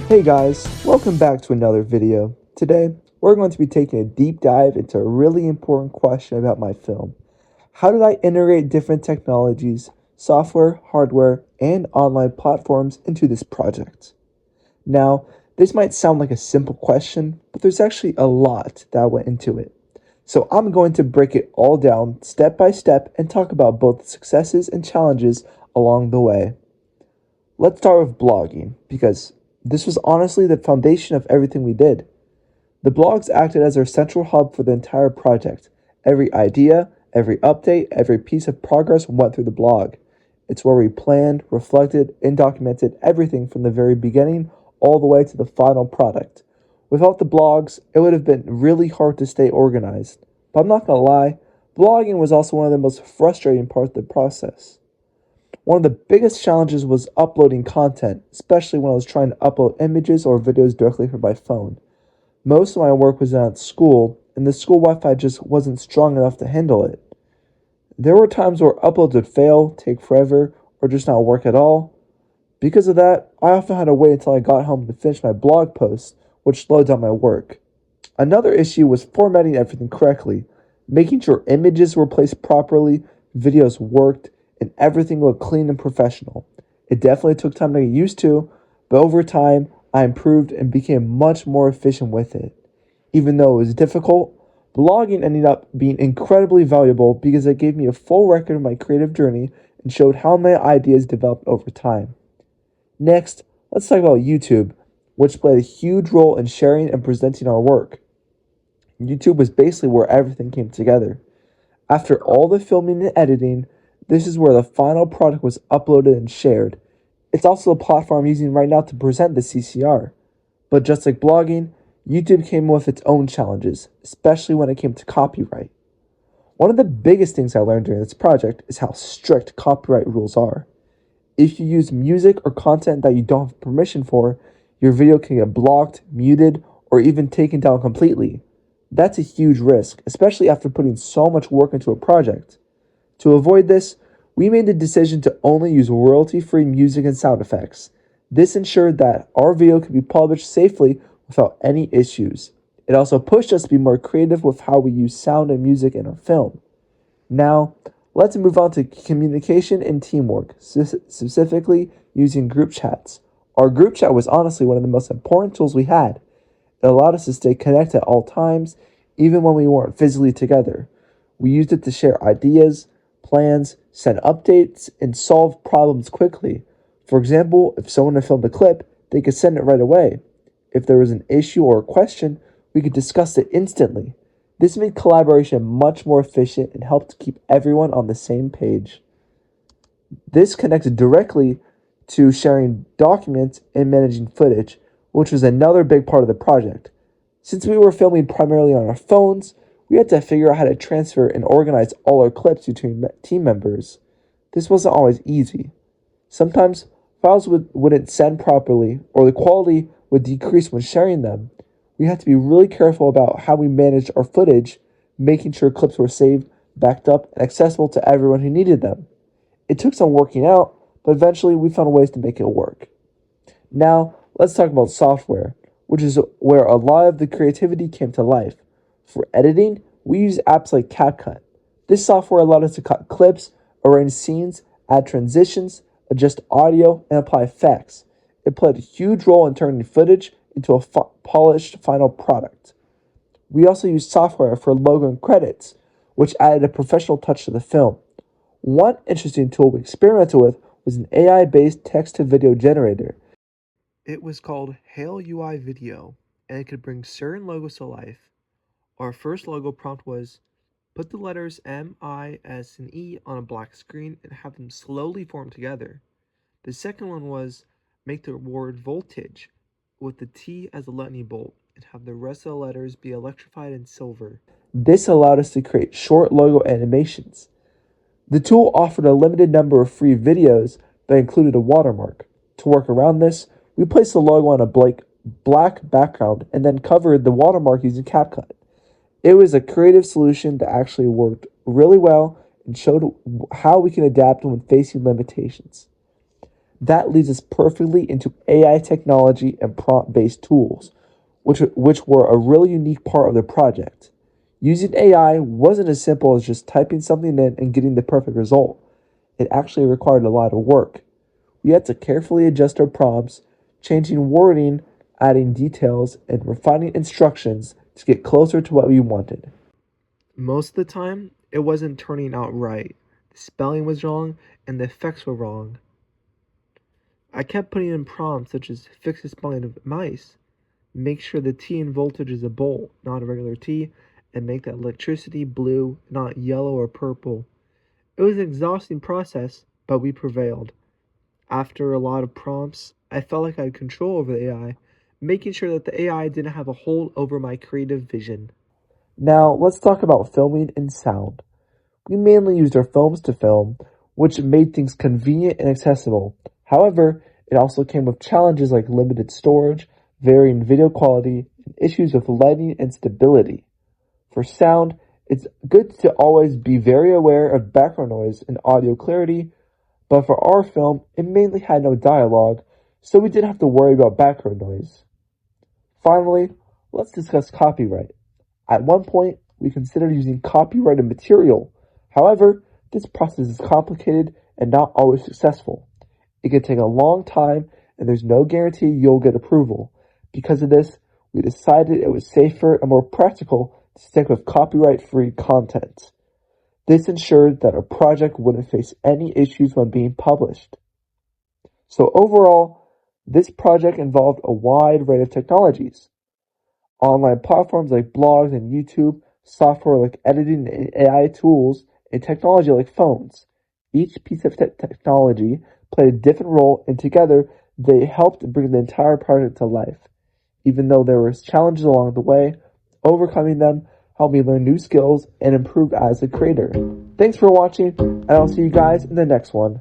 Hey guys, welcome back to another video. Today, we're going to be taking a deep dive into a really important question about my film. How did I integrate different technologies, software, hardware, and online platforms into this project? Now, this might sound like a simple question, but there's actually a lot that went into it. So I'm going to break it all down step by step and talk about both the successes and challenges along the way. Let's start with blogging, because this was honestly the foundation of everything we did. The blogs acted as our central hub for the entire project. Every idea, every update, every piece of progress went through the blog. It's where we planned, reflected, and documented everything from the very beginning all the way to the final product. Without the blogs, it would have been really hard to stay organized. But I'm not gonna lie, blogging was also one of the most frustrating parts of the process. One of the biggest challenges was uploading content, especially when I was trying to upload images or videos directly from my phone. Most of my work was done at school, and the school Wi-Fi just wasn't strong enough to handle it. There were times where uploads would fail, take forever, or just not work at all. Because of that, I often had to wait until I got home to finish my blog post, which slowed down my work. Another issue was formatting everything correctly, making sure images were placed properly, videos worked, and everything looked clean and professional. It definitely took time to get used to, but over time, I improved and became much more efficient with it. Even though it was difficult, blogging ended up being incredibly valuable because it gave me a full record of my creative journey and showed how my ideas developed over time. Next, let's talk about YouTube, which played a huge role in sharing and presenting our work. YouTube was basically where everything came together. After all the filming and editing, this is where the final product was uploaded and shared. It's also the platform I'm using right now to present the CCR. But just like blogging, YouTube came with its own challenges, especially when it came to copyright. One of the biggest things I learned during this project is how strict copyright rules are. If you use music or content that you don't have permission for, your video can get blocked, muted, or even taken down completely. That's a huge risk, especially after putting so much work into a project. To avoid this, we made the decision to only use royalty-free music and sound effects. This ensured that our video could be published safely without any issues. It also pushed us to be more creative with how we use sound and music in our film. Now, let's move on to communication and teamwork, specifically using group chats. Our group chat was honestly one of the most important tools we had. It allowed us to stay connected at all times, even when we weren't physically together. We used it to share ideas, plans, send updates, and solve problems quickly. For example, if someone had filmed a clip, they could send it right away. If there was an issue or a question, we could discuss it instantly. This made collaboration much more efficient and helped keep everyone on the same page. This connected directly to sharing documents and managing footage, which was another big part of the project. Since we were filming primarily on our phones, we had to figure out how to transfer and organize all our clips between team members. This wasn't always easy. Sometimes files wouldn't send properly, or the quality would decrease when sharing them. We had to be really careful about how we managed our footage, making sure clips were saved, backed up, and accessible to everyone who needed them. It took some working out, but eventually we found ways to make it work. Now, let's talk about software, which is where a lot of the creativity came to life. For editing, we use apps like CapCut. This software allowed us to cut clips, arrange scenes, add transitions, adjust audio, and apply effects. It played a huge role in turning footage into a polished final product. We also used software for logo and credits, which added a professional touch to the film. One interesting tool we experimented with was an AI-based text-to-video generator. It was called Hail UI Video, and it could bring certain logos to life. Our first logo prompt was, put the letters M, I, S, and E on a black screen and have them slowly form together. The second one was, make the word voltage with the T as a lightning bolt and have the rest of the letters be electrified in silver. This allowed us to create short logo animations. The tool offered a limited number of free videos that included a watermark. To work around this, we placed the logo on a black background and then covered the watermark using CapCut. It was a creative solution that actually worked really well and showed how we can adapt when facing limitations. That leads us perfectly into AI technology and prompt-based tools, which were a really unique part of the project. Using AI wasn't as simple as just typing something in and getting the perfect result. It actually required a lot of work. We had to carefully adjust our prompts, changing wording, adding details, and refining instructions to get closer to what we wanted. Most of the time, it wasn't turning out right. The spelling was wrong, and the effects were wrong. I kept putting in prompts such as fix the spelling of mice, make sure the T in voltage is a volt, not a regular T, and make that electricity blue, not yellow or purple. It was an exhausting process, but we prevailed. After a lot of prompts, I felt like I had control over the AI, making sure that the AI didn't have a hold over my creative vision. Now, let's talk about filming and sound. We mainly used our phones to film, which made things convenient and accessible. However, it also came with challenges like limited storage, varying video quality, and issues with lighting and stability. For sound, it's good to always be very aware of background noise and audio clarity, but for our film, it mainly had no dialogue, so we didn't have to worry about background noise. Finally, let's discuss copyright. At one point, we considered using copyrighted material. However, this process is complicated and not always successful. It can take a long time, and there's no guarantee you'll get approval. Because of this, we decided it was safer and more practical to stick with copyright-free content. This ensured that our project wouldn't face any issues when being published. So overall, this project involved a wide array of technologies. Online platforms like blogs and YouTube, software like editing and AI tools, and technology like phones. Each piece of technology played a different role, and together they helped bring the entire project to life. Even though there were challenges along the way, overcoming them helped me learn new skills and improve as a creator. Thanks for watching, and I'll see you guys in the next one.